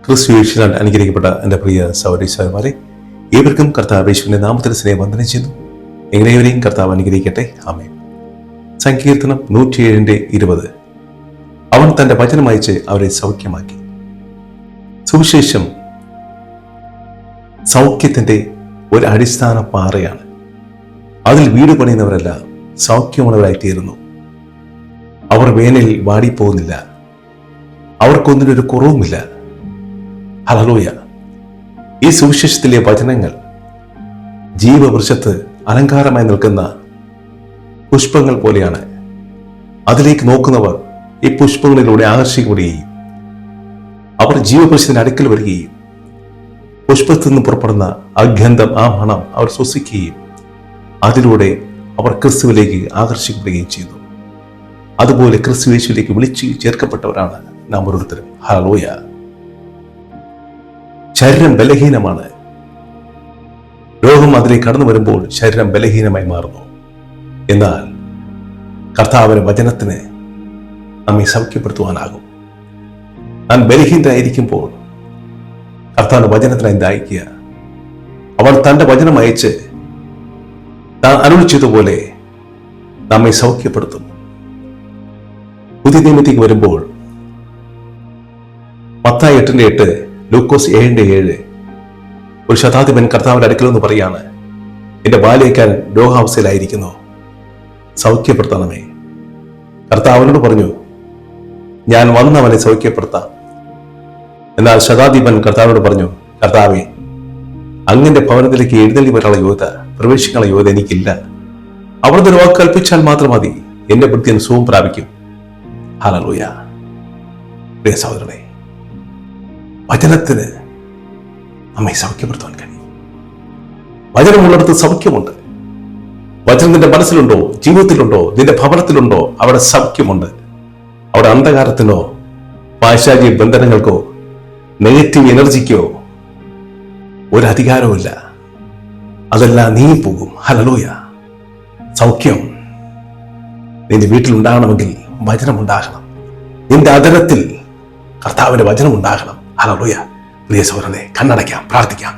ക്രിസ്തു യേശുവിനാൽ അനുഗ്രഹിക്കപ്പെട്ട എൻ്റെ പ്രിയ സഹോദരീസഹോദരന്മാരെ, ഏവർക്കും കർത്താവ് യേശുവിന്റെ നാമത്തിൽ സ്നേഹം വന്ദനം ചെയ്യുന്നു. എങ്ങനെയവരെയും കർത്താവ് അനുഗ്രഹിക്കട്ടെ. ആമേൻ. സങ്കീർത്തനം 107:20. അവൻ തന്റെ വചനം അയച്ച് അവരെ സൗഖ്യമാക്കി. സുവിശേഷം സൗഖ്യത്തിന്റെ ഒരു അടിസ്ഥാന പാറയാണ്. അതിൽ വീട് പണിയുന്നവരെല്ലാം സൗഖ്യമുള്ളവരായിത്തീരുന്നു. അവർ വേനലിൽ വാടിപ്പോകുന്നില്ല. അവർക്കൊന്നിനൊരു കുറവുമില്ല. ഹല്ലേലൂയ. ഈ സുവിശേഷത്തിലെ വചനങ്ങൾ ജീവവൃക്ഷത്ത് അലങ്കാരമായി നിൽക്കുന്ന പുഷ്പങ്ങൾ പോലെയാണ്. അതിലേക്ക് നോക്കുന്നവർ ഈ പുഷ്പങ്ങളിലൂടെ ആകർഷിക്കപ്പെടുകയും അവർ ജീവവൃക്ഷത്തിന്റെ അടുക്കൽ വരികയും പുഷ്പത്തിൽ നിന്ന് പുറപ്പെടുന്ന ആ ഗന്ധം, ആ മണം അവർ ശ്വസിക്കുകയും അതിലൂടെ അവർ ക്രിസ്തുവിലേക്ക് ആകർഷിക്കപ്പെടുകയും ചെയ്യുന്നു. അതുപോലെ ക്രിസ്തു യേശുവിലേക്ക് വിളിച്ചു ചേർക്കപ്പെട്ടവരാണ് നാം ഓരോരുത്തരും. ഹല്ലേലൂയ. ശരീരം ബലഹീനമാണ്. രോഗം അതിലേക്ക് കടന്നു വരുമ്പോൾ ശരീരം ബലഹീനമായി മാറുന്നു. എന്നാൽ കർത്താവിന്റെ വചനത്തിന് നമ്മെ സൗഖ്യപ്പെടുത്തുവാനാകും. താൻ ബലഹീനരായിരിക്കുമ്പോൾ കർത്താവിന്റെ വചനത്തിനായി ദാഹിക്കുക. അവൻ തന്റെ വചനം അയച്ച് താൻ അരുളി ചെയ്തതുപോലെ നമ്മെ സൗഖ്യപ്പെടുത്തും. പുതിയ നിയമത്തിലേക്ക് വരുമ്പോൾ മത്തായി 8:8, ലൂക്കോസ് 7:7, ഒരു ശതാധിപൻ കർത്താവിന്റെ അടുക്കലെന്ന് പറയാണ്, എന്റെ ബാല്യക്കാരൻ രോഗാവസ്ഥയിലായിരിക്കുന്നു, സൗഖ്യപ്പെടുത്തണമേ. കർത്താവിനോട് പറഞ്ഞു, ഞാൻ വന്നവനെ സൗഖ്യപ്പെടുത്താം. എന്നാൽ ശതാധിപൻ കർത്താവിനോട് പറഞ്ഞു, കർത്താവേ, അങ്ങന്റെ ഭവനത്തിലേക്ക് എഴുന്നള്ളി വരാനുള്ള യോഗ്യത, പ്രവേശിക്കാനുള്ള യോഗ്യത എനിക്കില്ല. അവിടുന്ന് ഒരു വാക്ക് കൽപ്പിച്ചാൽ മാത്രം മതി, എന്റെ ഭൃത്യൻ സുഖം പ്രാപിക്കും. ഹല്ലേലൂയ. പ്രിയ സഹോദരനെ, വചനത്തിന് നമ്മെ സൗഖ്യപ്പെടുത്താൻ കഴിയും. വചനമുള്ളിടത്ത് സൗഖ്യമുണ്ട്. വചനം നിന്റെ മനസ്സിലുണ്ടോ, ജീവിതത്തിലുണ്ടോ, നിന്റെ ഭവനത്തിലുണ്ടോ, അവിടെ സൗഖ്യമുണ്ട്. അവിടെ അന്ധകാരത്തിനോ പൈശാചിക ബന്ധനങ്ങൾക്കോ നെഗറ്റീവ് എനർജിക്കോ ഒരധികാരവുമില്ല. അതെല്ലാം നീങ്ങിപ്പോകും. ഹല്ലേലൂയ. സൗഖ്യം നിന്റെ വീട്ടിലുണ്ടാകണമെങ്കിൽ വചനം ഉണ്ടാകണം. നിന്റെ അതരത്തിൽ കർത്താവിന്റെ വചനം ഉണ്ടാകണം. ഹല്ലേലൂയ. പ്രിയ സഹോദരനെ, കണ്ണടയ്ക്കാം, പ്രാർത്ഥിക്കാം.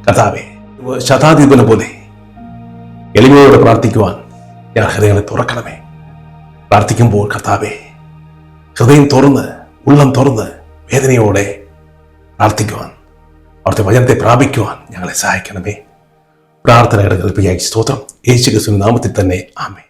കർത്താവേ, ശതാധിപനെ പോലെ എളിമയോടെ പ്രാർത്ഥിക്കുവാൻ ഞാൻ ഹൃദയങ്ങളെ തുറക്കണമേ. പ്രാർത്ഥിക്കുമ്പോൾ കർത്താവേ, ഹൃദയം തുറന്ന്, ഉള്ളം തുറന്ന് വേദനയോടെ പ്രാർത്ഥിക്കുവാൻ, അവിടുത്തെ വചനത്തെ പ്രാപിക്കുവാൻ ഞങ്ങളെ സഹായിക്കണമേ. പ്രാർത്ഥനയുടെ കൽപ്പിയായി സ്തോത്രം. യേശു ക്രിസ്തുവിന്റെ നാമത്തിൽ തന്നെ. ആമേൻ.